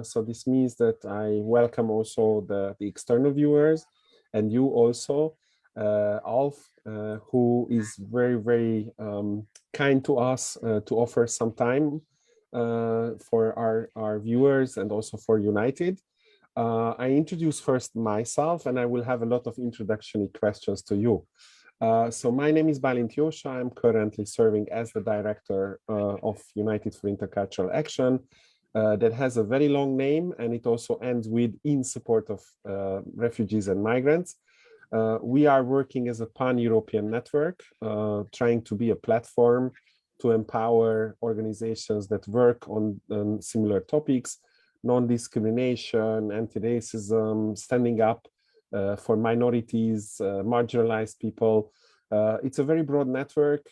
So this means that I welcome also the external viewers and you also, Alf, who is very, very kind to us to offer some time for our viewers and also for United. I introduce first myself and I will have a lot of introductory questions to you. So my name is Balint Josa. I'm currently serving as the director of United for Intercultural Action. That has a very long name and it also ends with in support of refugees and migrants. We are working as a pan-European network, trying to be a platform to empower organizations that work on similar topics, non-discrimination, anti-racism, standing up for minorities, marginalized people. It's a very broad network,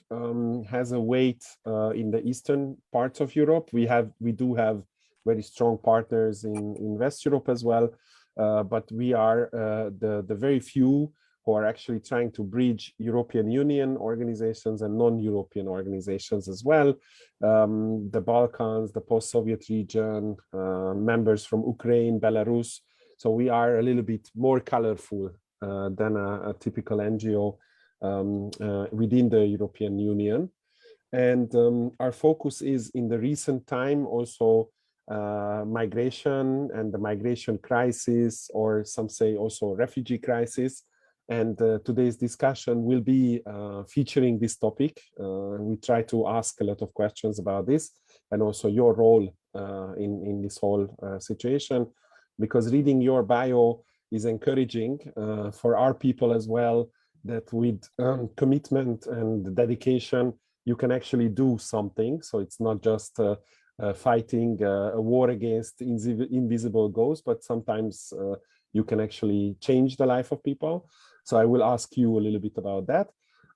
has a weight in the eastern parts of Europe. We do have very strong partners in West Europe as well, but we are the very few who are actually trying to bridge European Union organizations and non-European organizations as well. The Balkans, the post-Soviet region, members from Ukraine, Belarus. So we are a little bit more colorful than a typical NGO within the European Union. And our focus is in the recent time also migration and the migration crisis, or some say also refugee crisis. And today's discussion will be featuring this topic. We try to ask a lot of questions about this and also your role in this whole situation, because reading your bio is encouraging for our people as well, that with commitment and dedication, you can actually do something. So it's not just fighting a war against invisible ghosts, but sometimes you can actually change the life of people. So I will ask you a little bit about that.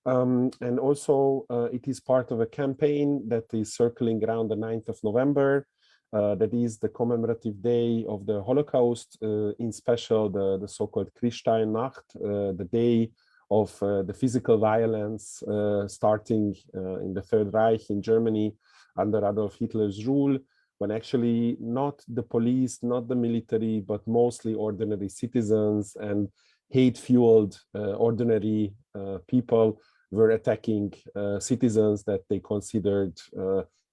And also it is part of a campaign that is circling around the 9th of November. That is the commemorative day of the Holocaust, in special the so-called Kristallnacht, the day of the physical violence starting in the Third Reich in Germany under Adolf Hitler's rule, when actually not the police, not the military, but mostly ordinary citizens and hate-fueled ordinary people were attacking citizens that they considered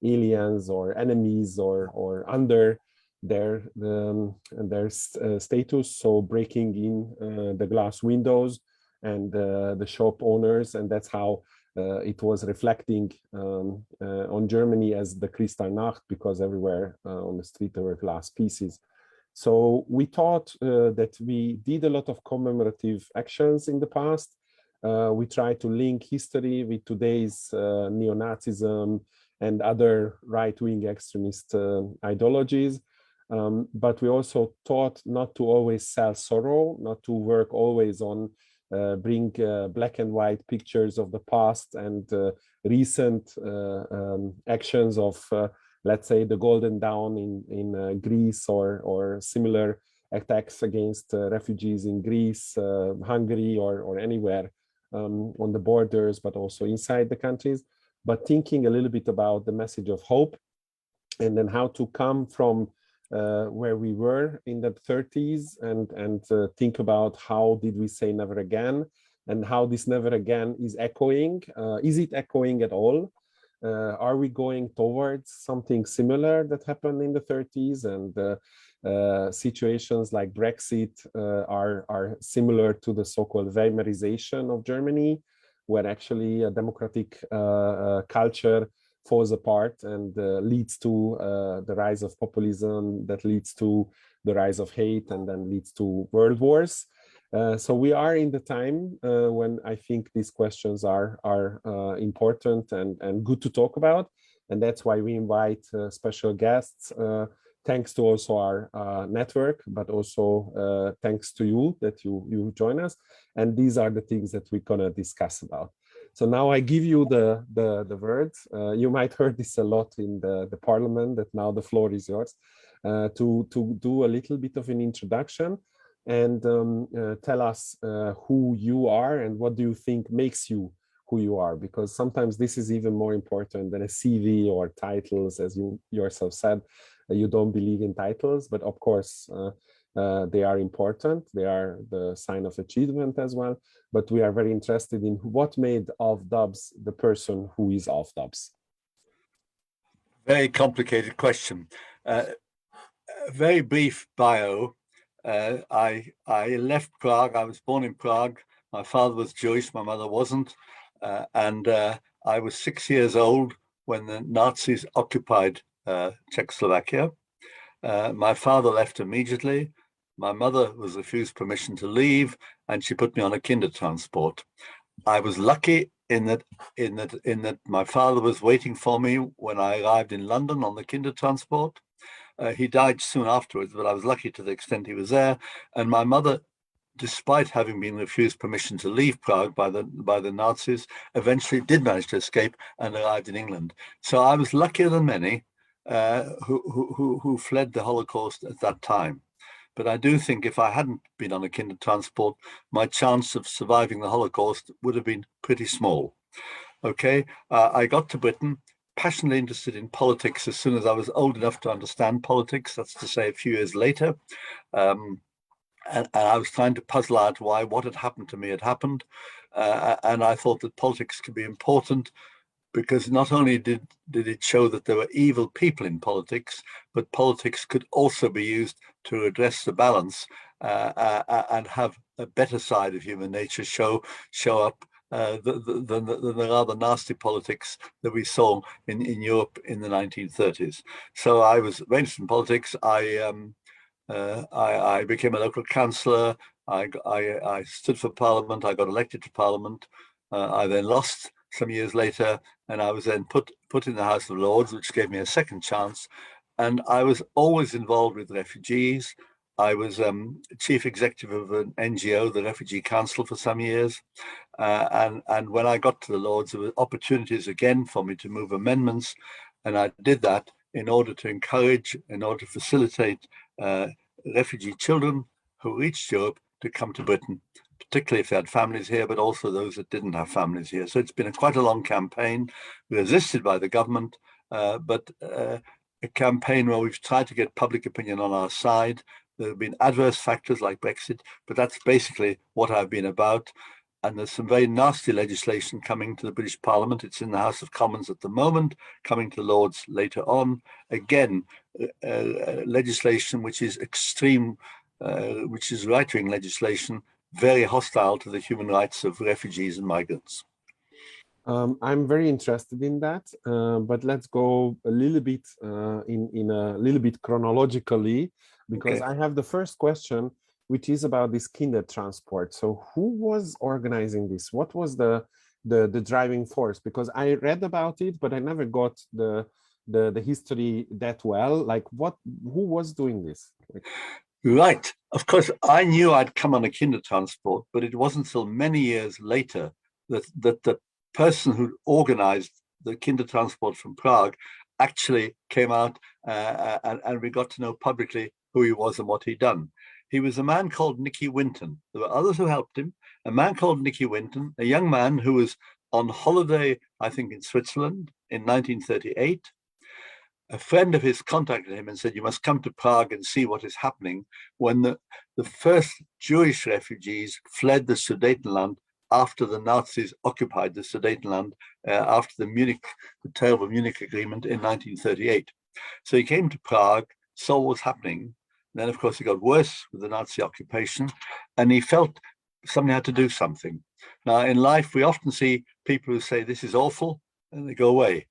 aliens or enemies or under their status, so breaking in the glass windows and the shop owners, and that's how it was reflecting on Germany as the Kristallnacht, because everywhere on the street there were glass pieces. So we thought that we did a lot of commemorative actions in the past. We tried to link history with today's neo-Nazism and other right-wing extremist ideologies. But we also thought not to always sell sorrow, not to work always on bring black and white pictures of the past and recent actions of let's say the Golden Dawn in Greece or similar attacks against refugees in Greece, Hungary or anywhere on the borders, but also inside the countries, but thinking a little bit about the message of hope and then how to come from where we were in the 30s and think about how did we say never again and how this never again is echoing. Is it echoing at all? Are we going towards something similar that happened in the 30s, and situations like Brexit are similar to the so-called Weimarization of Germany, where actually a democratic culture falls apart and leads to the rise of populism, that leads to the rise of hate, and then leads to world wars. So we are in the time when I think these questions are important and good to talk about. And that's why we invite special guests, thanks to also our network, but also thanks to you that you join us. And these are the things that we're gonna discuss about. So now I give you the words. You might heard this a lot in the parliament, that now the floor is yours, to do a little bit of an introduction and tell us who you are and what do you think makes you who you are, because sometimes this is even more important than a CV or titles, as you yourself said. you don't believe in titles, but of course, they are important. They are the sign of achievement as well. But we are very interested in what made Alf Dubs the person who is Alf Dubs. Very complicated question. A very brief bio. I left Prague. I was born in Prague. My father was Jewish, my mother wasn't. And I was 6 years old when the Nazis occupied Czechoslovakia. My father left immediately. My mother was refused permission to leave, and she put me on a Kindertransport. I was lucky in that my father was waiting for me when I arrived in London on the Kindertransport. He died soon afterwards, but I was lucky to the extent he was there. And my mother, despite having been refused permission to leave Prague by the Nazis, eventually did manage to escape and arrived in England. So I was luckier than many who fled the Holocaust at that time. But I do think if I hadn't been on a Kindertransport, my chance of surviving the Holocaust would have been pretty small. Okay, I got to Britain, passionately interested in politics as soon as I was old enough to understand politics, that's to say a few years later. And I was trying to puzzle out why what had happened to me had happened. And I thought that politics could be important because not only did it show that there were evil people in politics, but politics could also be used to address the balance and have a better side of human nature show up than the rather nasty politics that we saw in Europe in the 1930s. So I was very interested in politics. I became a local councillor. I stood for Parliament. I got elected to Parliament. I then lost some years later, and I was then put in the House of Lords, which gave me a second chance. And I was always involved with refugees. I was chief executive of an NGO, the Refugee Council, for some years. And when I got to the Lords, there were opportunities again for me to move amendments. And I did that in order to encourage, in order to facilitate refugee children who reached Europe to come to Britain, particularly if they had families here, but also those that didn't have families here. So it's been quite a long campaign, resisted by the government, but a campaign where we've tried to get public opinion on our side. There have been adverse factors like Brexit, but that's basically what I've been about. And there's some very nasty legislation coming to the British Parliament. It's in the House of Commons at the moment, coming to the Lords later on. Again, legislation which is extreme, which is right-wing legislation, very hostile to the human rights of refugees and migrants. I'm very interested in that, but let's go a little bit in a little bit chronologically, because I have the first question, which is about this Kindertransport. So who was organizing this? What was the driving force? Because I read about it, but I never got the history that well. Like who was doing this? Right. Of course, I knew I'd come on a Kindertransport, but it wasn't until many years later that the person who organized the Kindertransport from Prague actually came out and we got to know publicly who he was and what he'd done. He was a man called Nicky Winton. There were others who helped him. A man called Nicky Winton, a young man who was on holiday, I think, in Switzerland in 1938. A friend of his contacted him and said, you must come to Prague and see what is happening when the first Jewish refugees fled the Sudetenland after the Nazis occupied the Sudetenland after the terrible Munich Agreement in 1938. So he came to Prague, saw what was happening. Then, of course, it got worse with the Nazi occupation, and he felt somebody had to do something. Now, in life, we often see people who say, this is awful, and they go away.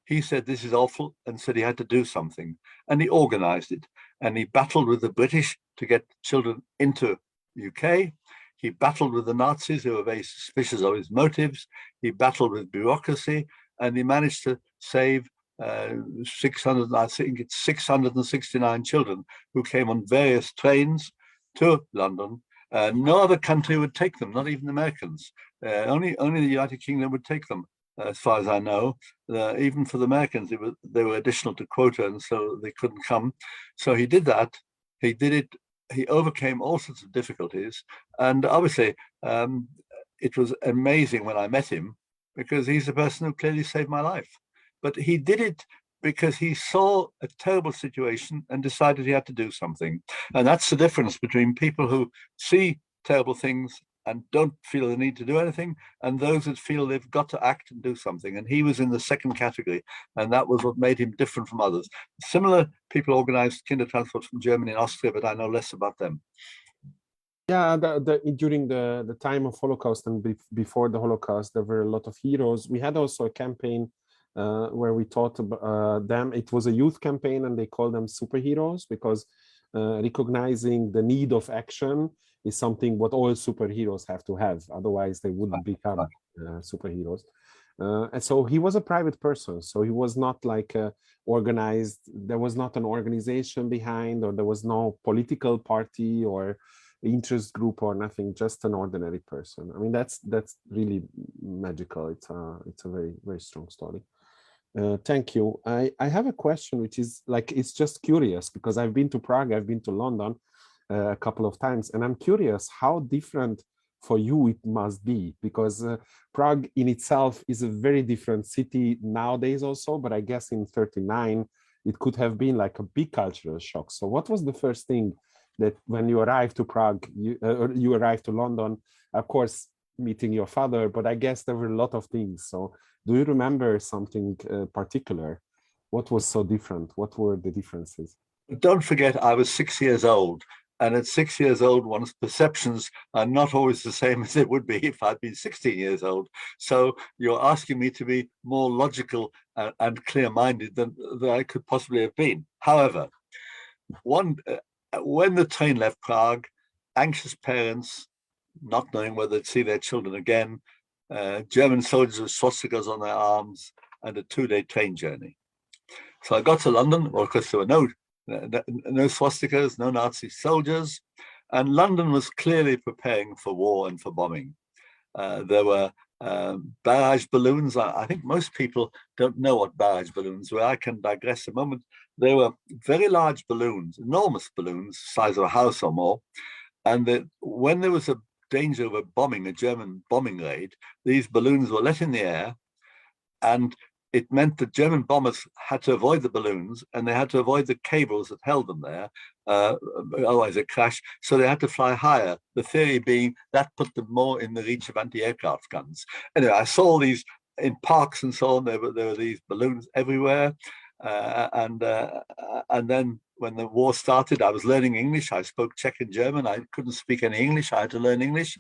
He said, this is awful, and said he had to do something. And he organized it. And he battled with the British to get children into UK. He battled with the Nazis, who were very suspicious of his motives. He battled with bureaucracy, and he managed to save 669 children who came on various trains to London. No other country would take them, not even the Americans. Only the United Kingdom would take them, as far as I know. Even for the Americans, they were additional to quota, and so they couldn't come. So he did that. He did it. He overcame all sorts of difficulties. And obviously, it was amazing when I met him, because he's the person who clearly saved my life. But he did it because he saw a terrible situation and decided he had to do something. And that's the difference between people who see terrible things and don't feel the need to do anything, and those that feel they've got to act and do something. And he was in the second category, and that was what made him different from others. Similar people organized Kindertransport from Germany and Austria, but I know less about them. Yeah, during the time of Holocaust and before the Holocaust, there were a lot of heroes. We had also a campaign where we taught them. It was a youth campaign, and they called them superheroes, because recognizing the need of action is something what all superheroes have to have. Otherwise, they wouldn't become superheroes. And so he was a private person. So he was not like organized. There was not an organization behind, or there was no political party or interest group or nothing. Just an ordinary person. I mean, that's really magical. It's a very, very strong story. Thank you. I have a question, which is like, it's just curious, because I've been to Prague, I've been to London a couple of times, and I'm curious how different for you it must be, because Prague in itself is a very different city nowadays also, but I guess in 39 it could have been like a big cultural shock. So what was the first thing that when you arrived to Prague, you arrived to London, of course, meeting your father, but I guess there were a lot of things. So do you remember something particular? What was so different? What were the differences? Don't forget, I was 6 years old. And at 6 years old, one's perceptions are not always the same as they would be if I'd been 16 years old. So you're asking me to be more logical and clear-minded than I could possibly have been. However, when the train left Prague, anxious parents, not knowing whether they'd see their children again, German soldiers with swastikas on their arms, and a 2-day train journey. So I got to London. Well, of course, there were no swastikas, no Nazi soldiers, and London was clearly preparing for war and for bombing. There were barrage balloons. I think most people don't know what barrage balloons were. I can digress a moment. They were very large balloons, enormous balloons, size of a house or more. And when there was a danger of a German bombing raid, these balloons were let in the air, and it meant that German bombers had to avoid the balloons, and they had to avoid the cables that held them there, otherwise they'd crash. So they had to fly higher, the theory being that put them more in the reach of anti-aircraft guns. Anyway, I saw these in parks and so on. There were these balloons everywhere. And then when the war started, I was learning English. I spoke Czech and German. I couldn't speak any English. I had to learn English.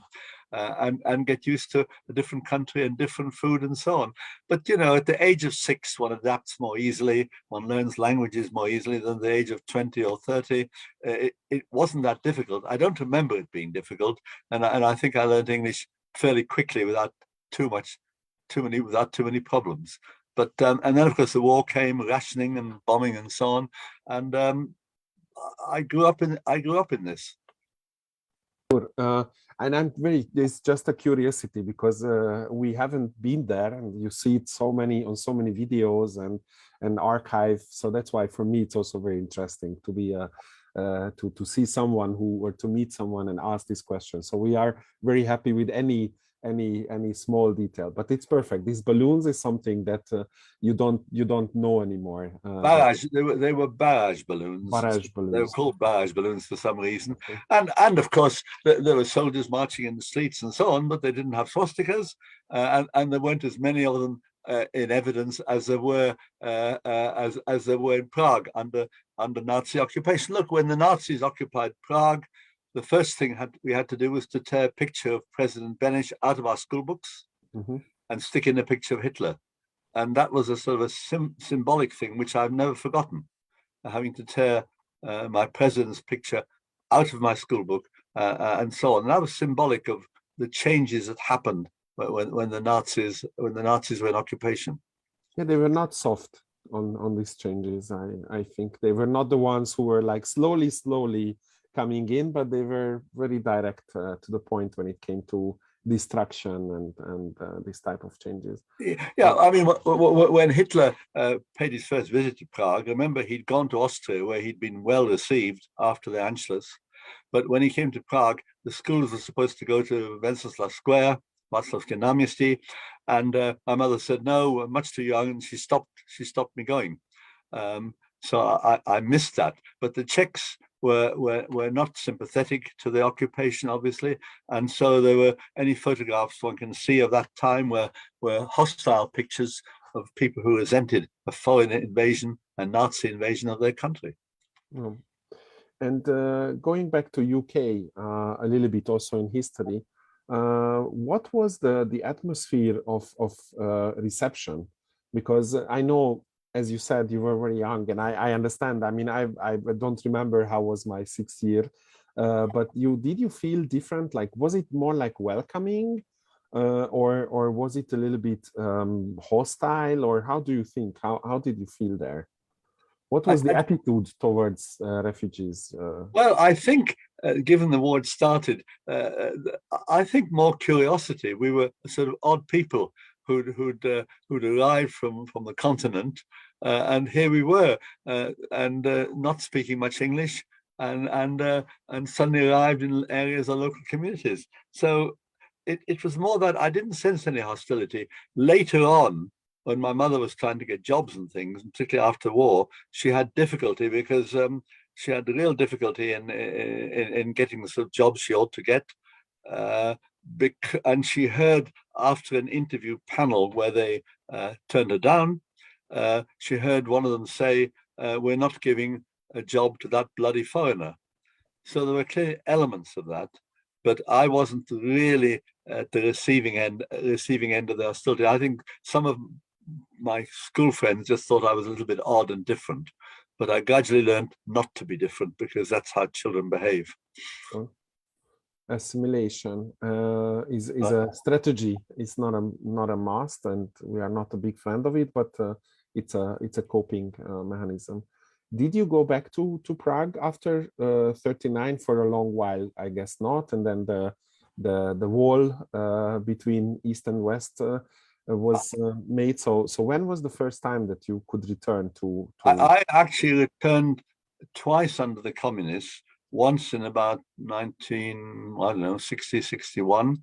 And get used to a different country and different food and so on. But, you know, at the age of 6, one adapts more easily. One learns languages more easily than the age of 20 or 30. It wasn't that difficult. I don't remember it being difficult. And I think I learned English fairly quickly without too many problems. But and then, of course, the war came, rationing and bombing and so on. And I grew up in this. And it's just a curiosity, because we haven't been there, and you see it on so many videos and archive. So that's why for me it's also very interesting to be to see someone or to meet someone and ask this question. So we are very happy with any small detail, but it's perfect. These balloons is something that you don't know anymore. Barrage. They were barrage balloons. Barrage balloons. They were called barrage balloons for some reason. Okay. And of course there were soldiers marching in the streets and so on, but they didn't have swastikas, and there weren't as many of them in evidence as there were as there were in Prague under Nazi occupation. Look, when the Nazis occupied Prague, the first thing we had to do was to tear a picture of President Beneš out of our school books and stick in a picture of Hitler. And that was a sort of a symbolic thing, which I've never forgotten, having to tear my president's picture out of my school book and so on. And that was symbolic of the changes that happened when the Nazis were in occupation. Yeah, they were not soft on these changes. I think they were not the ones who were like slowly coming in, but they were very direct to the point when it came to destruction and this type of changes. Yeah, I mean, when Hitler paid his first visit to Prague, remember he'd gone to Austria where he'd been well received after the Anschluss. But when he came to Prague, the schools were supposed to go to Wenceslas Square, Václavské náměstí, and my mother said no, much too young, and she stopped me going. So I missed that. But the Czechs were not sympathetic to the occupation, obviously, and so there were any photographs one can see of that time were hostile pictures of people who resented a foreign invasion and Nazi invasion of their country. Mm. And going back to UK a little bit also in history, what was the atmosphere of reception? Because I know, as you said, you were very young, and I understand. I mean, I don't remember how was my 6th year, but did you feel different? Like, was it more like welcoming, or was it a little bit hostile, or how do you think? How did you feel there? What was the attitude towards refugees? Well, I think, given the war had started, I think more curiosity. We were sort of odd people who'd arrived from the continent, and here we were, and not speaking much English, and suddenly arrived in areas of local communities. So it was more that I didn't sense any hostility. Later on, when my mother was trying to get jobs and things, particularly after war, she had difficulty because she had real difficulty in getting the sort of jobs she ought to get. And she heard after an interview panel where they turned her down, she heard one of them say, "We're not giving a job to that bloody foreigner." So there were clear elements of that, but I wasn't really at the receiving end of the hostility. I think some of my school friends just thought I was a little bit odd and different, but I gradually learned not to be different because that's how children behave. Assimilation is a strategy. It's not a must, and we are not a big fan of it. But it's a coping mechanism. Did you go back to Prague after 39 for a long while? I guess not. And then the wall between East and West was made. So when was the first time that you could return to? I actually returned twice under the communists. Once in about 60, 61.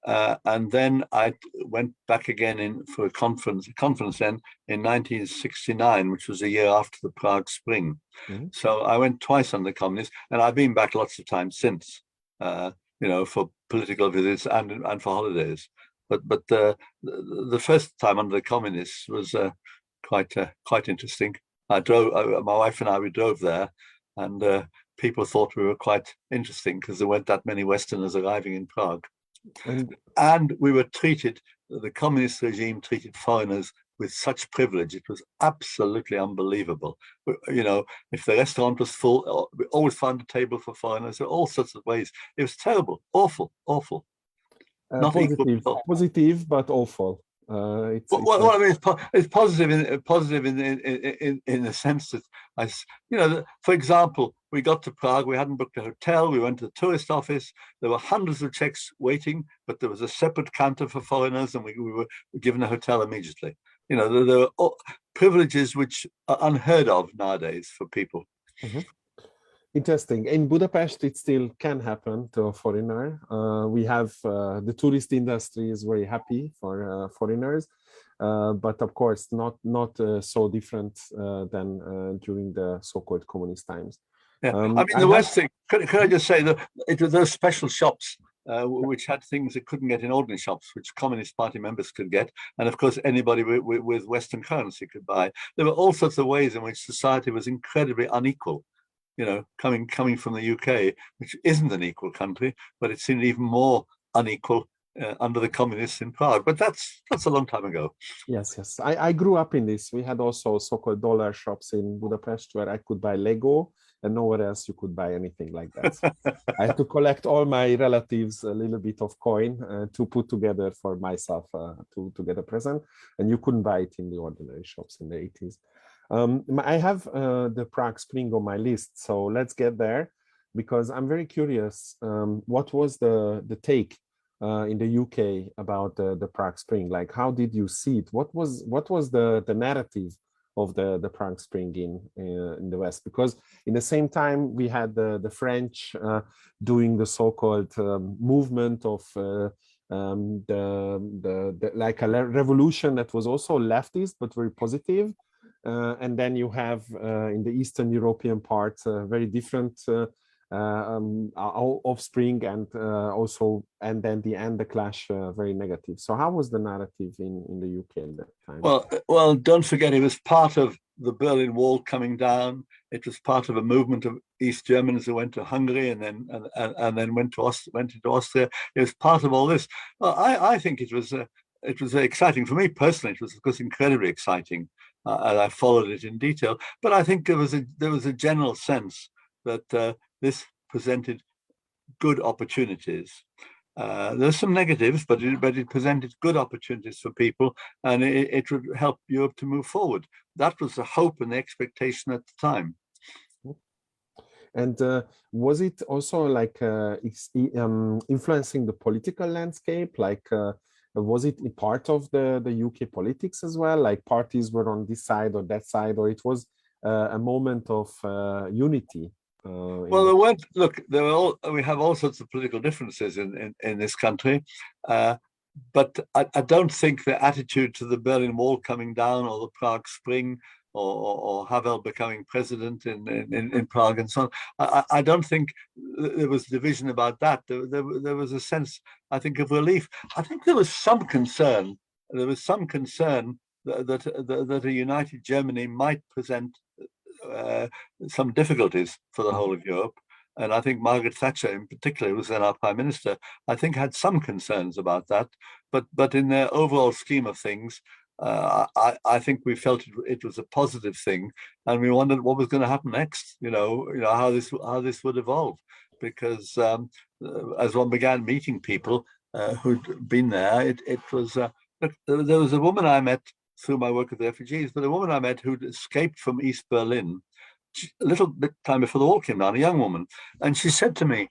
And then I went back again for a conference then in 1969, which was a year after the Prague Spring. Mm-hmm. So I went twice under the communists, and I've been back lots of times since, for political visits and for holidays. But the first time under the communists was quite interesting. My wife and we drove there, and people thought we were quite interesting because there weren't that many Westerners arriving in Prague. And we were the communist regime treated foreigners with such privilege. It was absolutely unbelievable. If the restaurant was full, we always found a table for foreigners. There were all sorts of ways. It was terrible, awful. Not positive, but awful. I mean, it's positive in the sense that for example, we got to Prague, we hadn't booked a hotel, we went to the tourist office, there were hundreds of Czechs waiting, but there was a separate counter for foreigners, and we were given a hotel immediately. There were privileges which are unheard of nowadays for people. Mm-hmm. Interesting. In Budapest, it still can happen to a foreigner. We have the tourist industry is very happy for foreigners, but of course not so different than during the so-called communist times. Yeah, I mean the West thing. Could I just say that it was those special shops which had things that couldn't get in ordinary shops, which Communist Party members could get, and of course anybody with Western currency could buy. There were all sorts of ways in which society was incredibly unequal. Coming from the UK, which isn't an equal country, but it seemed even more unequal under the communists in Prague. But that's a long time ago. Yes. I grew up in this. We had also so-called dollar shops in Budapest where I could buy Lego, and nowhere else you could buy anything like that. I had to collect all my relatives a little bit of coin to put together for myself to get a present, and you couldn't buy it in the ordinary shops in the 80s. I have the Prague Spring on my list, so let's get there, because I'm very curious. What was the take in the UK about the Prague Spring? Like, how did you see it? What was the narrative of the Prague Spring in the West? Because in the same time we had the French doing the so-called movement of like a revolution that was also leftist but very positive. and then you have in the Eastern European part very different offspring, and also, and then the clash very negative. So how was the narrative in the UK at that time? Well, don't forget, it was part of the Berlin Wall coming down. It was part of a movement of East Germans who went to Hungary and then went into Austria. It was part of all this. Well, I think it was very exciting for me personally. It was, of course, incredibly exciting, and I followed it in detail. But I think there was a general sense that this presented good opportunities. There's some negatives, but it presented good opportunities for people, and it would help Europe to move forward. That was the hope and the expectation at the time. And was it also like influencing the political landscape? Like, was it a part of the UK politics as well? Like parties were on this side or that side, or it was a moment of unity? Well, there weren't. Look, we have all sorts of political differences in this country, but I don't think the attitude to the Berlin Wall coming down, or the Prague Spring, or Havel becoming president in Prague and so on, I don't think there was division about that. There was a sense, I think, of relief. I think there was some concern. There was some concern that a united Germany might present some difficulties for the whole of Europe. And I think Margaret Thatcher in particular, who was then our prime minister, I think had some concerns about that. But in the overall scheme of things, I think we felt it was a positive thing, and we wondered what was going to happen next. How this would evolve, because as one began meeting people who'd been there, it was there was a woman I met through my work with refugees, but a woman I met who'd escaped from East Berlin a little bit time before the wall came down, a young woman, and she said to me,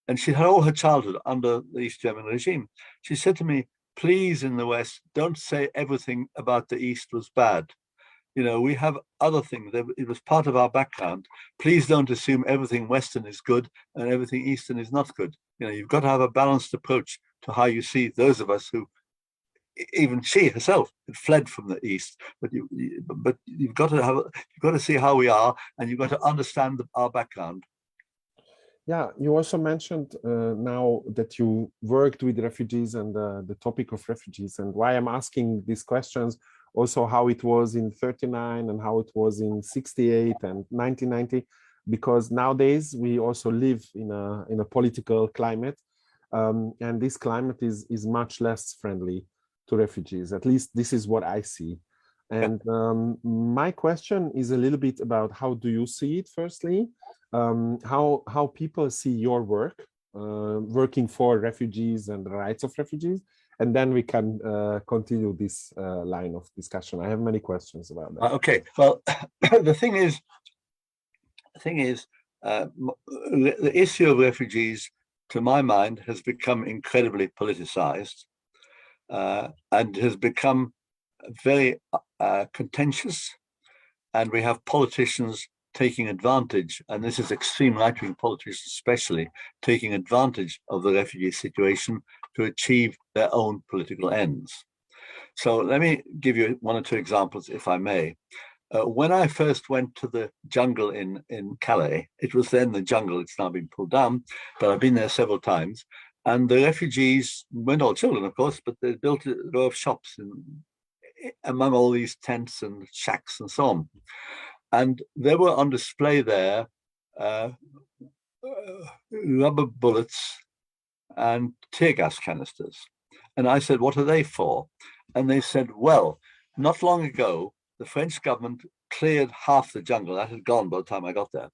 and she had all her childhood under the East German regime. She said to me, please, in the West, don't say everything about the East was bad. We have other things. It was part of our background. Please don't assume everything Western is good and everything Eastern is not good. You've got to have a balanced approach to how you see those of us who, even she herself, had fled from the East. But you've got to see how we are, and you've got to understand our background. Yeah, you also mentioned now that you worked with refugees and the topic of refugees, and why I'm asking these questions, also how it was in 39 and how it was in 68 and 1990, because nowadays we also live in a political climate, and this climate is much less friendly to refugees. At least this is what I see. And my question is a little bit about how do you see it, firstly? How people see your work, working for refugees and the rights of refugees, and then we can continue this line of discussion. I have many questions about that. Okay, well, the thing is, the issue of refugees, to my mind, has become incredibly politicized, and has become very contentious, and we have politicians taking advantage, and this is extreme right-wing politicians especially, taking advantage of the refugee situation to achieve their own political ends. So let me give you one or two examples, if I may. When I first went to the jungle in Calais, it was then the jungle, it's now been pulled down, but I've been there several times, and the refugees weren't all children, of course, but they built a row of shops among all these tents and shacks and so on. And there were on display there rubber bullets and tear gas canisters. And I said, what are they for? And they said, well, not long ago, the French government cleared half the jungle. That had gone by the time I got there.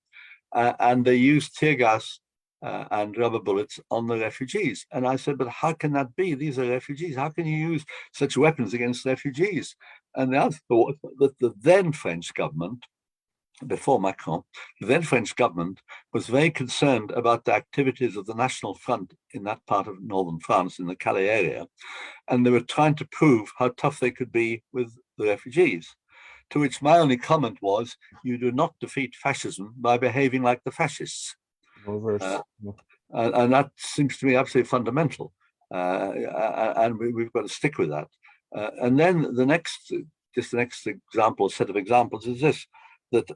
And they used tear gas and rubber bullets on the refugees. And I said, but how can that be? These are refugees. How can you use such weapons against refugees? And the answer was that the then French government, before Macron, the then French government was very concerned about the activities of the National Front in that part of northern France, in the Calais area, and they were trying to prove how tough they could be with the refugees. To which my only comment was, you do not defeat fascism by behaving like the fascists. And that seems to me absolutely fundamental, and we've got to stick with that. And then the next just the next example, set of examples is this, that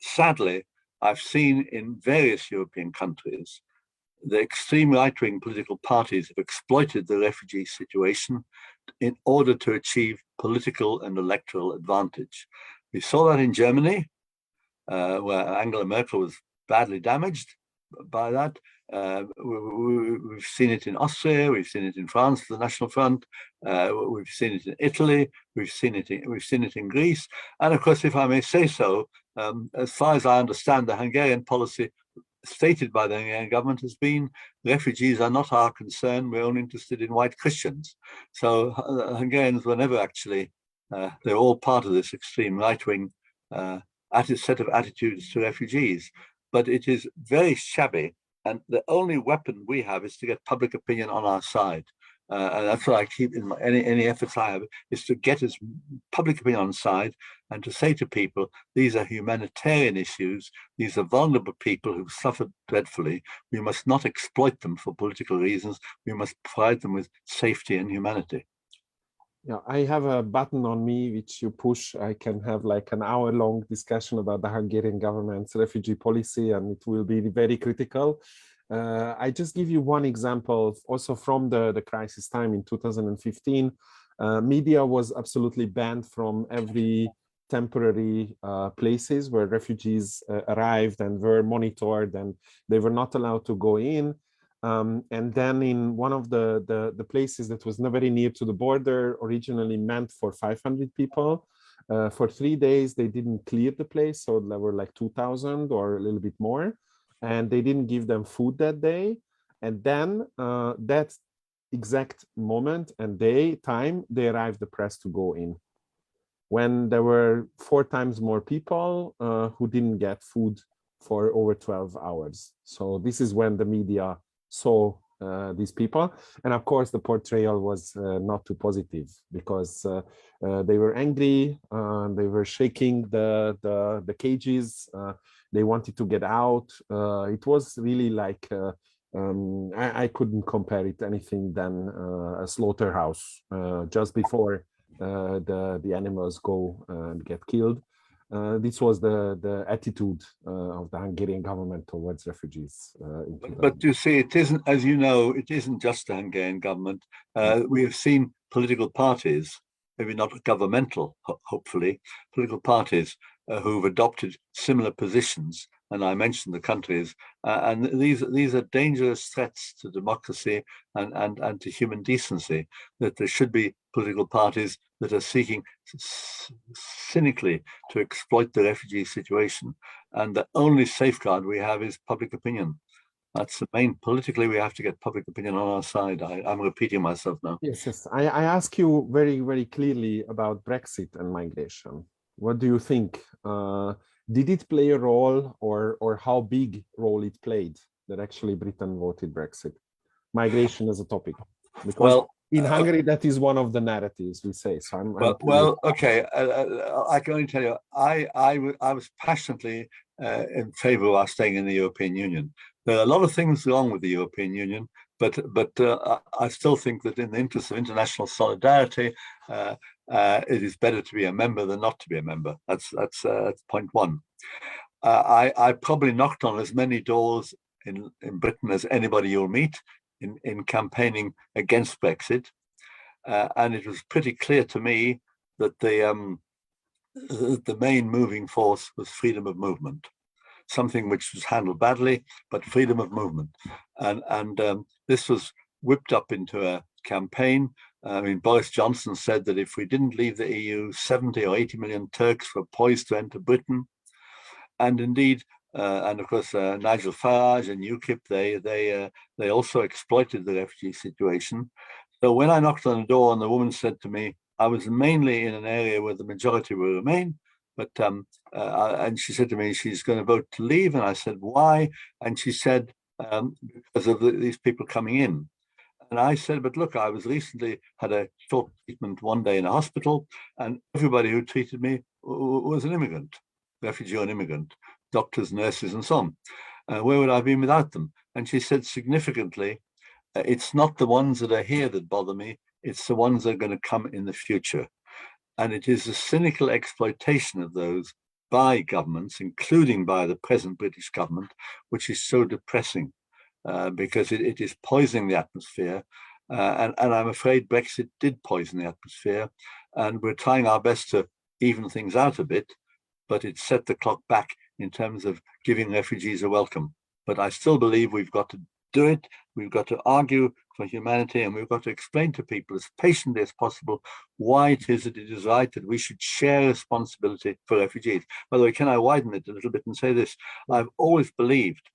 sadly, I've seen in various European countries, the extreme right-wing political parties have exploited the refugee situation in order to achieve political and electoral advantage. We saw that in Germany, where Angela Merkel was badly damaged by that. We've seen it in Austria, we've seen it in France, the National Front, we've seen it in Italy, we've seen it in Greece, and of course, if I may say so, as far as I understand, the Hungarian policy stated by the Hungarian government has been, refugees are not our concern, we're only interested in white Christians. So Hungarians were never actually, they're all part of this extreme right-wing set of attitudes to refugees. But it is very shabby, and the only weapon we have is to get public opinion on our side. And that's what I keep in any efforts I have, is to get as public opinion on side and to say to people, these are humanitarian issues, these are vulnerable people who've suffered dreadfully. We must not exploit them for political reasons. We must provide them with safety and humanity. Yeah, I have a button on me which you push. I can have like an hour-long discussion about the Hungarian government's refugee policy, and it will be very critical. I just give you one example also from the crisis time in 2015. Media was absolutely banned from every temporary places where refugees arrived and were monitored, and they were not allowed to go in. And then in one of the places that was very near to the border, originally meant for 500 people, for 3 days, they didn't clear the place. So there were like 2,000 or a little bit more. And they didn't give them food that day. And then that exact moment and time, they arrived the press to go in. When there were 4 times more people who didn't get food for over 12 hours. So this is when the media saw these people. And of course, the portrayal was not too positive, because they were angry, they were shaking the cages, they wanted to get out. It was really like, I couldn't compare it to anything than a slaughterhouse just before the animals go and get killed. This was the attitude of the Hungarian government towards refugees. But you see, it isn't, as you know, it isn't just the Hungarian government. We have seen political parties, maybe not governmental, hopefully, political parties who've adopted similar positions. And I mentioned the countries, and these are dangerous threats to democracy and to human decency, that there should be political parties that are seeking cynically to exploit the refugee situation. And the only safeguard we have is public opinion. That's the main, politically, we have to get public opinion on our side. I'm repeating myself now. Yes. I ask you very, very clearly about Brexit and migration. What do you think? Did it play a role, or how big role it played that actually Britain voted Brexit? Migration as a topic. Because in Hungary, that is one of the narratives we say. So okay. I can only tell you, I was passionately in favor of us staying in the European Union. There are a lot of things wrong with the European Union, but I still think that in the interest of international solidarity, it is better to be a member than not to be a member. That's point one. I probably knocked on as many doors in Britain as anybody you'll meet in campaigning against Brexit, and it was pretty clear to me that the main moving force was freedom of movement, something which was handled badly, but freedom of movement, and this was whipped up into a campaign. I mean, Boris Johnson said that if we didn't leave the EU, 70 or 80 million Turks were poised to enter Britain. And indeed, and of course, Nigel Farage and UKIP, they also exploited the refugee situation. So when I knocked on the door and the woman said to me, I was mainly in an area where the majority will remain, but and she said to me, she's going to vote to leave. And I said, why? And she said, because of these people coming in. And I said, but look, I was recently had a short treatment one day in a hospital, and everybody who treated me was an immigrant, refugee or an immigrant, doctors, nurses, and so on. Where would I have been without them? And she said significantly, it's not the ones that are here that bother me, it's the ones that are going to come in the future. And it is the cynical exploitation of those by governments, including by the present British government, which is so depressing because it is poisoning the atmosphere. And I'm afraid Brexit did poison the atmosphere. And we're trying our best to even things out a bit, but it set the clock back in terms of giving refugees a welcome. But I still believe we've got to do it. We've got to argue for humanity, and we've got to explain to people as patiently as possible why it is that it is right that we should share responsibility for refugees. By the way, can I widen it a little bit and say this? I've always believed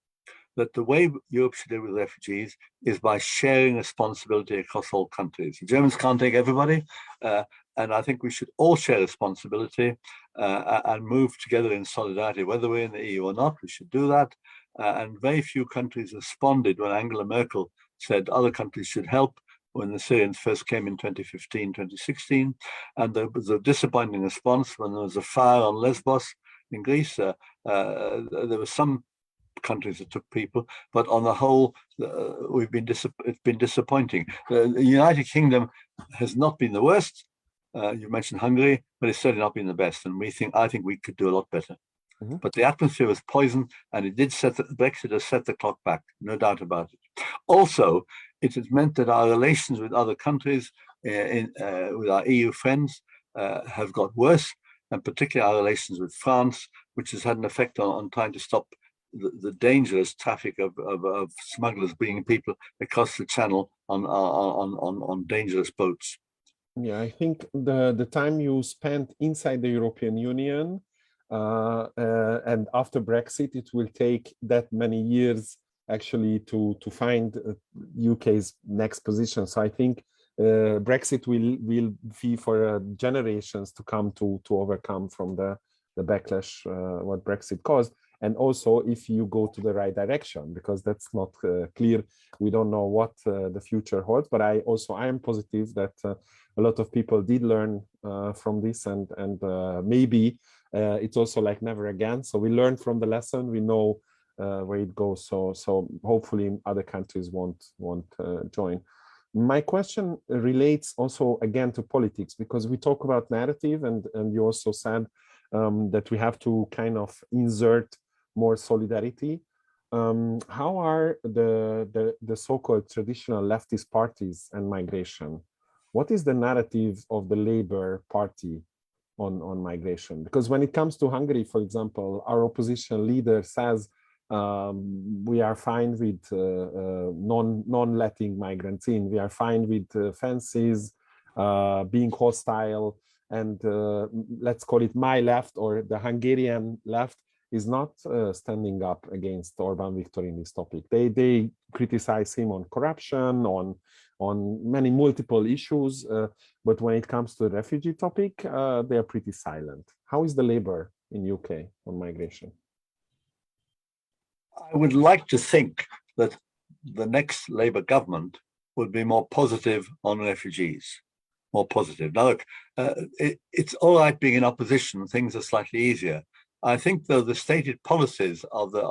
that the way Europe should deal with refugees is by sharing responsibility across all countries. The Germans can't take everybody, and I think we should all share responsibility and move together in solidarity. Whether we're in the EU or not, we should do that. And very few countries responded when Angela Merkel said other countries should help when the Syrians first came in 2015, 2016. And there was a disappointing response when there was a fire on Lesbos in Greece. There were some countries that took people, but on the whole, it's been disappointing. The United Kingdom has not been the worst. You mentioned Hungary, but it's certainly not been the best. And I think we could do a lot better. Mm-hmm. But the atmosphere was poisoned, and it did Brexit has set the clock back, no doubt about it. Also, it has meant that our relations with other countries, with our EU friends, have got worse, and particularly our relations with France, which has had an effect on trying to stop the dangerous traffic of smugglers bringing people across the channel on dangerous boats. Yeah, I think the time you spent inside the European Union and after Brexit, it will take that many years actually to find UK's next position. So I think Brexit will be for generations to come to overcome from the backlash what Brexit caused. And also if you go to the right direction, because that's not clear. We don't know what the future holds, but I am positive that a lot of people did learn from this, and maybe it's also like never again. So we learned from the lesson, we know where it goes. So hopefully other countries won't join. My question relates also again to politics, because we talk about narrative, and you also said that we have to kind of insert more solidarity. How are the so-called traditional leftist parties and migration? What is the narrative of the Labour Party on migration? Because when it comes to Hungary, for example, our opposition leader says we are fine with non-letting migrants in. We are fine with fences, being hostile, and let's call it my left, or the Hungarian left, is not standing up against Orbán Viktor in this topic. They criticize him on corruption, on many multiple issues, but when it comes to the refugee topic, they are pretty silent. How is the Labour in UK on migration? I would like to think that the next Labour government would be more positive on refugees, more positive. Now, look, it's all right being in opposition; things are slightly easier. I think, though, the stated policies of the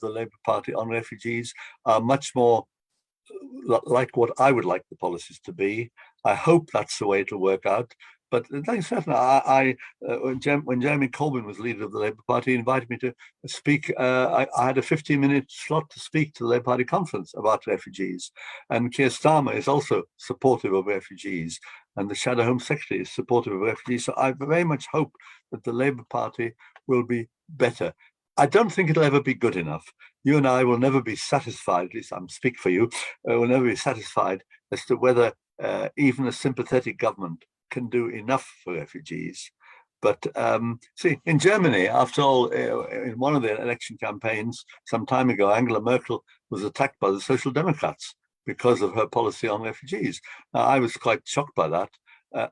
Labour Party on refugees are much more like what I would like the policies to be. I hope that's the way it'll work out. But like certainly, when Jeremy Corbyn was leader of the Labour Party, he invited me to speak. I had a 15-minute slot to speak to the Labour Party conference about refugees. And Keir Starmer is also supportive of refugees, and the Shadow Home Secretary is supportive of refugees. So I very much hope that the Labour Party will be better. I don't think it'll ever be good enough. You and I will never be satisfied, at least I'm speaking for you, will never be satisfied as to whether even a sympathetic government can do enough for refugees. But see, in Germany, after all, in one of the election campaigns some time ago, Angela Merkel was attacked by the Social Democrats because of her policy on refugees. Now, I was quite shocked by that.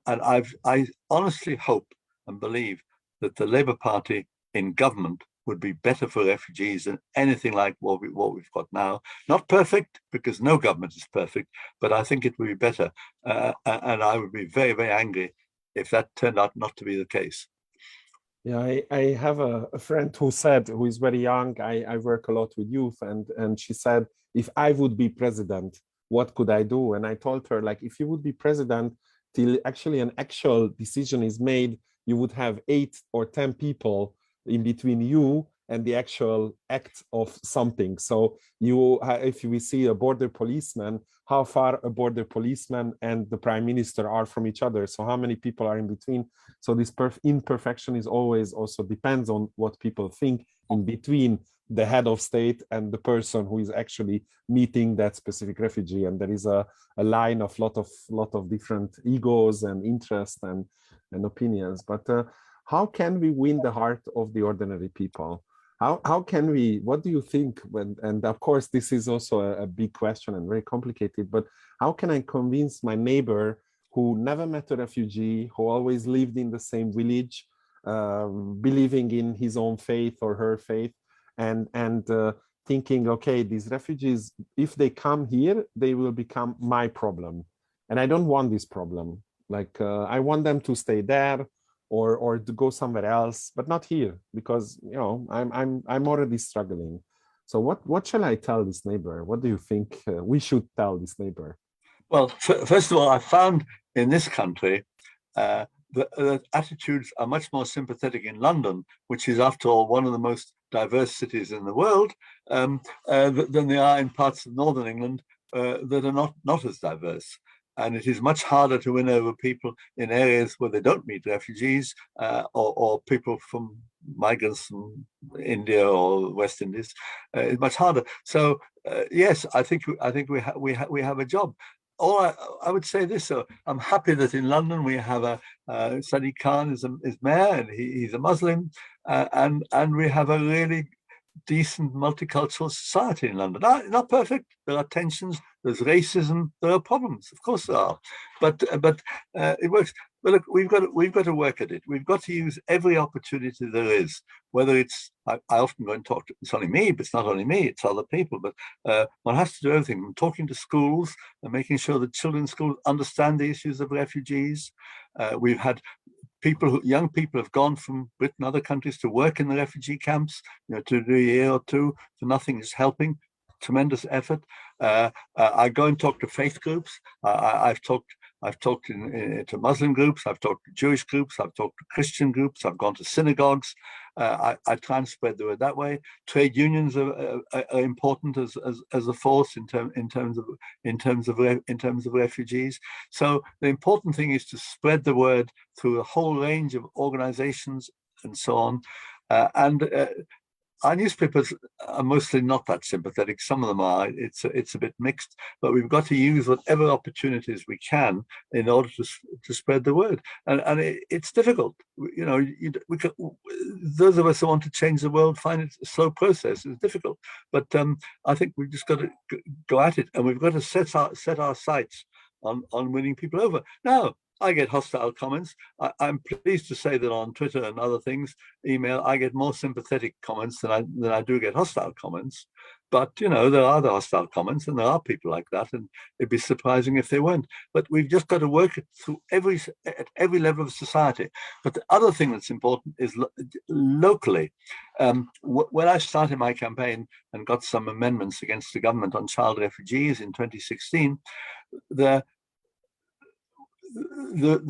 And I honestly hope and believe that the Labour Party in government would be better for refugees than anything like what we've got now. Not perfect, because no government is perfect, but I think it would be better. And I would be very, very angry if that turned out not to be the case. Yeah, I have a friend who is very young, I work a lot with youth, and she said, if I would be president, what could I do? And I told her, like, if you would be president, till actually an actual decision is made, you would have 8 or 10 people in between you and the actual act of something. So if we see a border policeman, how far a border policeman and the prime minister are from each other. So how many people are in between. So this imperfection is always also depends on what people think in between the head of state and the person who is actually meeting that specific refugee. And there is a line of lot of different egos and interests and opinions. But how can we win the heart of the ordinary people? How can we, what do you think when, and of course this is also a big question and very complicated, but how can I convince my neighbor who never met a refugee, who always lived in the same village, believing in his own faith or her faith, and thinking, okay, these refugees, if they come here, they will become my problem. And I don't want this problem. Like, I want them to stay there or to go somewhere else, but not here, because, you know, I'm already struggling. So what shall I tell this neighbor? What do you think we should tell this neighbor? Well, first of all, I found in this country, the attitudes are much more sympathetic in London, which is, after all, one of the most diverse cities in the world, than they are in parts of northern England that are not as diverse. And it is much harder to win over people in areas where they don't meet refugees or people from migrants from India or West Indies. It's much harder. So yes, I think we have a job. I would say this: so I'm happy that in London we have Sadiq Khan is mayor, and he's a Muslim, and we have a really decent multicultural society in London. Not perfect. There are tensions. There's racism. There are problems. Of course there are, but it works. But look, we've got to work at it. We've got to use every opportunity there is. Whether it's I often go and talk to, it's only me, but it's not only me. It's other people. But one has to do everything from talking to schools and making sure that children in schools understand the issues of refugees. We've had young people have gone from Britain, other countries, to work in the refugee camps, you know, to do a year or two, for nothing is helping. Tremendous effort. I go and talk to faith groups. I've talked to Muslim groups. I've talked to Jewish groups. I've talked to Christian groups. I've gone to synagogues. I try and spread the word that way. Trade unions are important as a force in terms of refugees. So the important thing is to spread the word through a whole range of organizations and so on. Our newspapers are mostly not that sympathetic. Some of them are. It's a bit mixed, but we've got to use whatever opportunities we can in order to spread the word. And it's difficult. You know, those of us who want to change the world find it a slow process. It's difficult, but I think we've just got to go at it, and we've got to set our sights on winning people over. Now, I get hostile comments. I'm pleased to say that on Twitter and other things, email, I get more sympathetic comments than I do get hostile comments. But, you know, there are the hostile comments, and there are people like that, and it'd be surprising if they weren't. But we've just got to work it through at every level of society. But the other thing that's important is locally. When I started my campaign and got some amendments against the government on child refugees in 2016, there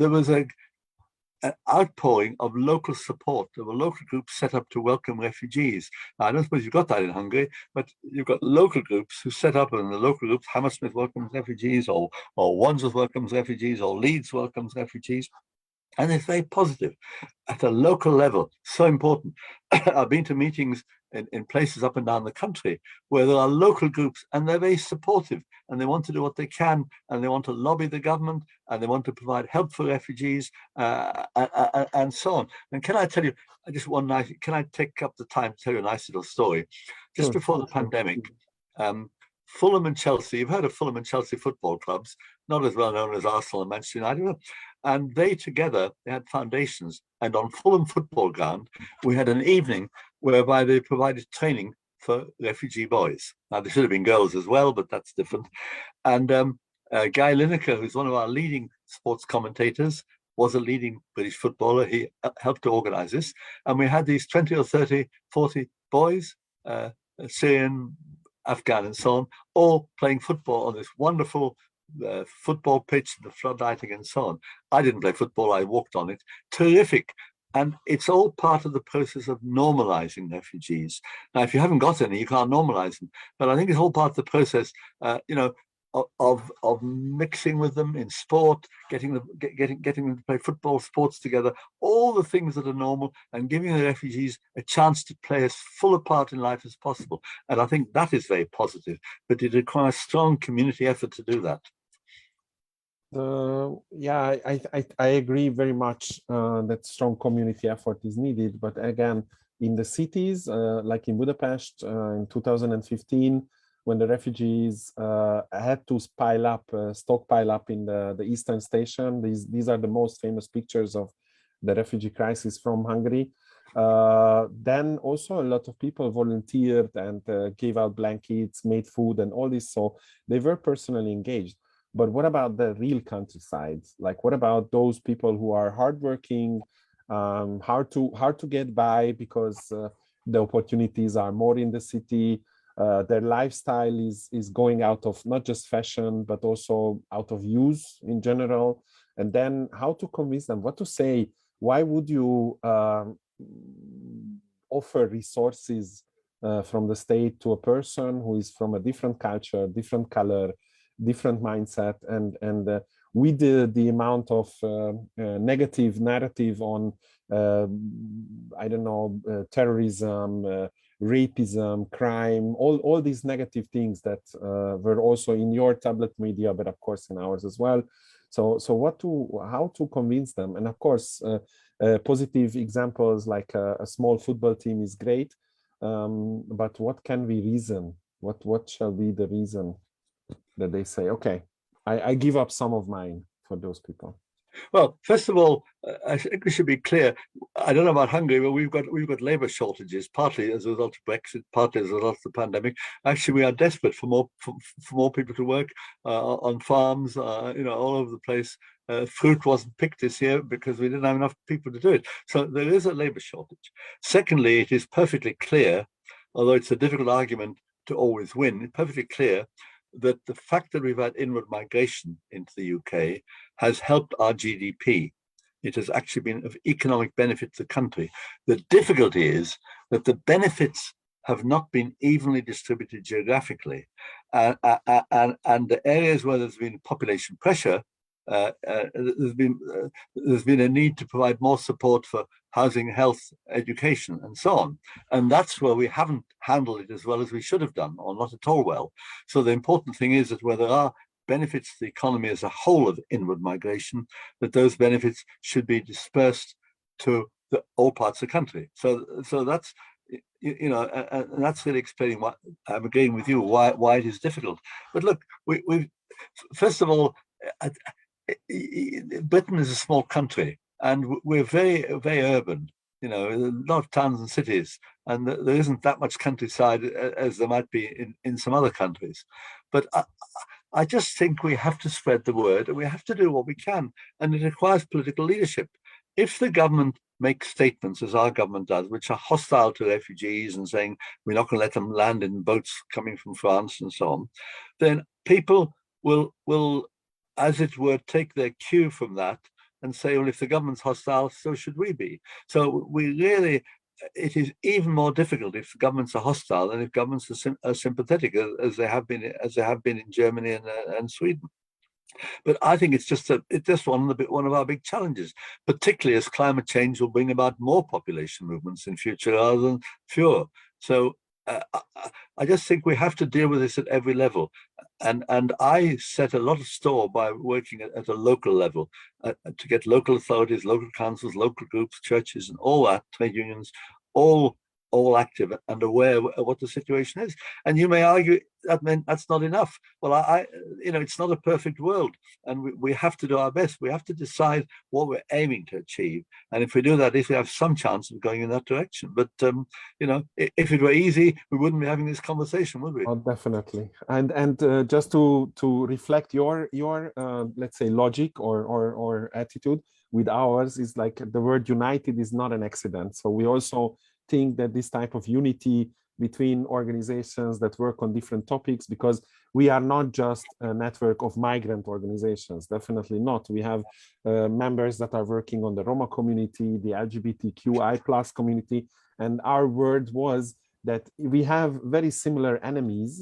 was an outpouring of local support. There were local groups set up to welcome refugees. Now, I don't suppose you've got that in Hungary, but you've got local groups who set up, and the local groups, Hammersmith welcomes refugees, or Wandsworth welcomes refugees, or Leeds welcomes refugees. And it's very positive at a local level. So important. I've been to meetings in places up and down the country where there are local groups, and they're very supportive, and they want to do what they can, and they want to lobby the government, and they want to provide help for refugees, and so on. And can I tell you, can I take up the time to tell you a nice little story? Just before the pandemic, Fulham and Chelsea, you've heard of Fulham and Chelsea football clubs, not as well known as Arsenal and Manchester United, and they had foundations, and on Fulham football ground, we had an evening whereby they provided training for refugee boys. Now, there should have been girls as well, but that's different. And Guy Lineker, who's one of our leading sports commentators, was a leading British footballer. He helped to organize this. And we had these 20 or 30, 40 boys, Syrian, Afghan, and so on, all playing football on this wonderful football pitch, the floodlighting and so on. I didn't play football, I walked on it. Terrific. And it's all part of the process of normalizing refugees. Now, if you haven't got any, you can't normalize them. But I think it's all part of the process, of mixing with them in sport, getting them to play football, sports together, all the things that are normal, and giving the refugees a chance to play as full a part in life as possible. And I think that is very positive, but it requires strong community effort to do that. Yeah, I agree very much that strong community effort is needed. But again, in the cities, like in Budapest in 2015, when the refugees had to stockpile up in the Eastern Station, these are the most famous pictures of the refugee crisis from Hungary. Then also a lot of people volunteered and gave out blankets, made food and all this. So they were personally engaged. But what about the real countryside? Like, what about those people who are hardworking, hard to get by because the opportunities are more in the city? Their lifestyle is going out of not just fashion, but also out of use in general. And then how to convince them, what to say? Why would you offer resources from the state to a person who is from a different culture, different color, different mindset, and with the amount of negative narrative on I don't know, terrorism, rapism, crime, all these negative things that were also in your tablet media, but of course in ours as well. So how to convince them? And of course, positive examples like a small football team is great, but what can we reason? What shall be the reason that they say, okay, I give up some of mine for those people? Well, first of all, I think we should be clear. I don't know about Hungary, but we've got labour shortages, partly as a result of Brexit, partly as a result of the pandemic. Actually, we are desperate for more people to work on farms, all over the place. Fruit wasn't picked this year because we didn't have enough people to do it. So there is a labour shortage. Secondly, it is perfectly clear, although it's a difficult argument to always win, it's perfectly clear that the fact that we've had inward migration into the UK has helped our GDP. It has actually been of economic benefit to the country. The difficulty is that the benefits have not been evenly distributed geographically. And the areas where there's been population pressure, there's been a need to provide more support for housing, health, education, and so on. And that's where we haven't handled it as well as we should have done, or not at all well. So the important thing is that where there are benefits to the economy as a whole of inward migration, that those benefits should be dispersed to all parts of the country. So that's, and that's really explaining why I'm agreeing with you why it is difficult. But look, we first of all, Britain is a small country, and we're very, very urban. A lot of towns and cities, and there isn't that much countryside as there might be in some other countries. But I just think we have to spread the word, and we have to do what we can, and it requires political leadership. If the government makes statements, as our government does, which are hostile to refugees and saying we're not going to let them land in boats coming from France and so on, then people will, as it were, take their cue from that and say, well, if the government's hostile, so should we be. So it is even more difficult if governments are hostile than if governments are sympathetic, as they have been in Germany and Sweden. But I think it's just one of our big challenges, particularly as climate change will bring about more population movements in future rather than fewer. So I just think we have to deal with this at every level. And I set a lot of store by working at a local level to get local authorities, local councils, local groups, churches, and all that, trade unions, all active and aware of what the situation is. And you may argue that that's not enough. Well, it's not a perfect world, and we have to do our best. We have to decide what we're aiming to achieve, and if we do that, if we have some chance of going in that direction. But if it were easy, we wouldn't be having this conversation, would we? Oh, definitely. And just to reflect your let's say logic or attitude with ours is like the word united is not an accident. So we also think that this type of unity between organizations that work on different topics, because we are not just a network of migrant organizations, definitely not. We have members that are working on the Roma community, the LGBTQI plus community, and our word was that we have very similar enemies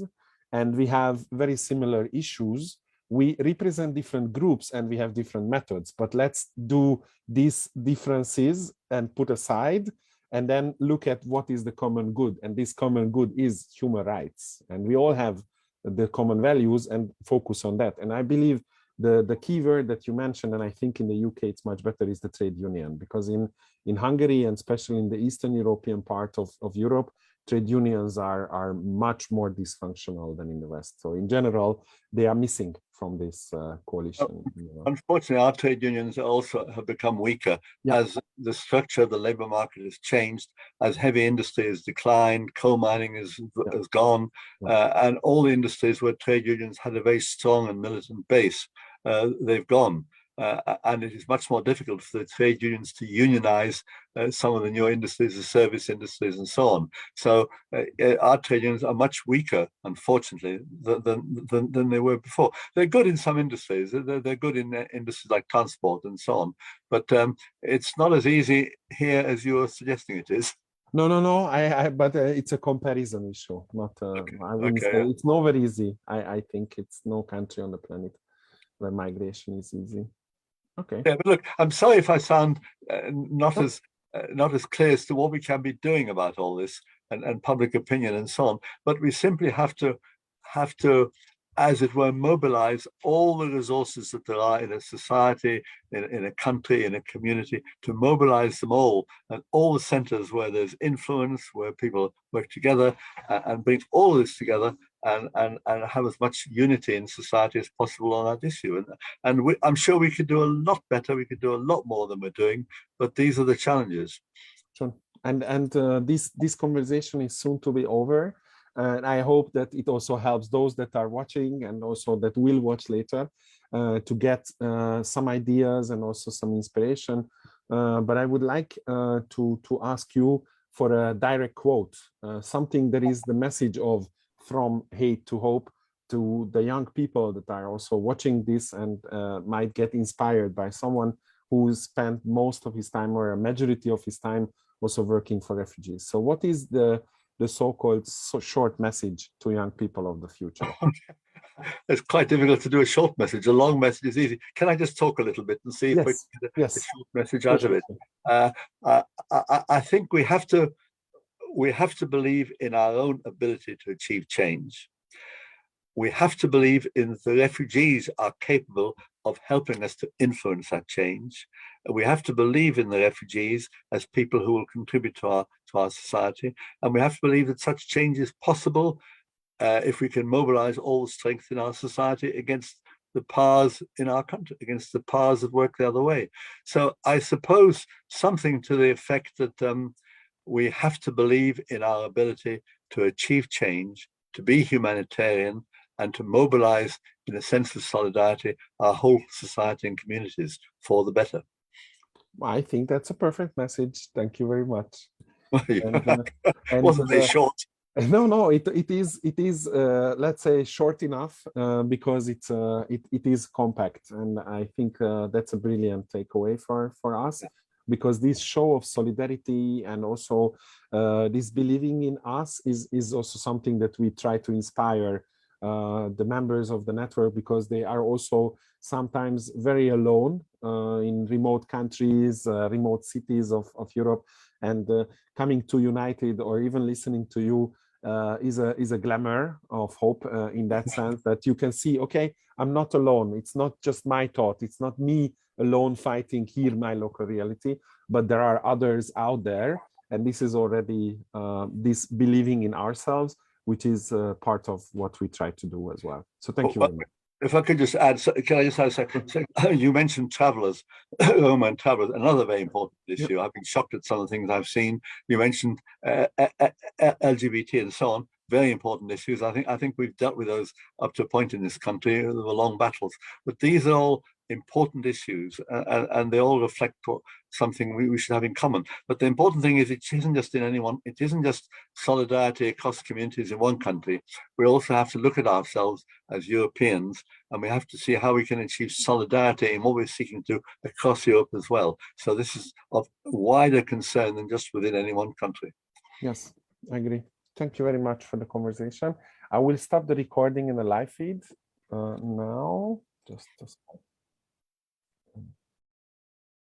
and we have very similar issues. We represent different groups and we have different methods, but let's do these differences and put aside and then look at what is the common good. And this common good is human rights. And we all have the common values and focus on that. And I believe the key word that you mentioned, and I think in the UK it's much better, is the trade union, because in Hungary, and especially in the Eastern European part of Europe, trade unions are much more dysfunctional than in the West. So in general, they are missing from this coalition. Unfortunately, our trade unions also have become weaker as the structure of the labor market has changed, as heavy industry has declined, coal mining has gone, and all the industries where trade unions had a very strong and militant base, they've gone. And it is much more difficult for the trade unions to unionize some of the new industries, the service industries, and so on. So our trade unions are much weaker, unfortunately, than they were before. They're good in some industries. They're good in industries like transport and so on. But it's not as easy here as you're suggesting it is. No. But it's a comparison issue. Not. I wouldn't say it's not very easy. I think it's no country on the planet where migration is easy. Okay. Yeah, but look, I'm sorry if I sound not as clear as to what we can be doing about all this and public opinion and so on. But we simply have to, as it were, mobilize all the resources that there are in a society, in a country, in a community, to mobilize them all, and all the centers where there's influence, where people work together, and bring all of this together and have as much unity in society as possible on that issue. And I'm sure we could do a lot better. We could do a lot more than we're doing, but these are the challenges. Sure. And this conversation is soon to be over. And I hope that it also helps those that are watching and also that will watch later to get some ideas and also some inspiration. But I would like to ask you for a direct quote, something that is the message of from hate to hope to the young people that are also watching this and might get inspired by someone who spent most of his time or a majority of his time also working for refugees. So what is the so-called short message to young people of the future? It's quite difficult to do a short message. A long message is easy. Can I just talk a little bit and see if we can get a short message out of it? I think we have to believe in our own ability to achieve change. We have to believe in the refugees are capable of helping us to influence that change. We have to believe in the refugees as people who will contribute to our society. And we have to believe that such change is possible if we can mobilize all the strength in our society against the powers in our country, against the powers that work the other way. So I suppose something to the effect that we have to believe in our ability to achieve change, to be humanitarian, and to mobilize in a sense of solidarity our whole society and communities for the better. I think that's a perfect message. Thank you very much. Wasn't they short? No, it is let's say short enough because it is compact, and I think that's a brilliant takeaway for us, because this show of solidarity and also this believing in us is also something that we try to inspire the members of the network, because they are also sometimes very alone in remote countries, remote cities of Europe, and coming to United or even listening to you is a glamour of hope in that sense, that you can see, okay, I'm not alone. It's not just my thought. It's not me alone fighting here my local reality, but there are others out there. And this is already this believing in ourselves, which is part of what we try to do as well. So thank you very much. If I could just add, can I just add a second? You mentioned travelers, Roman travelers, another very important issue. Yep. I've been shocked at some of the things I've seen. You mentioned LGBT and so on, very important issues. I think we've dealt with those up to a point in this country. There were long battles, but these are all important issues, and they all reflect something we should have in common. But the important thing is, it isn't just in anyone. It isn't just solidarity across communities in one country. We also have to look at ourselves as Europeans, and we have to see how we can achieve solidarity in what we're seeking to across Europe as well. So this is of wider concern than just within any one country. Yes, I agree. Thank you very much for the conversation. I will stop the recording in the live feed now. Just a second.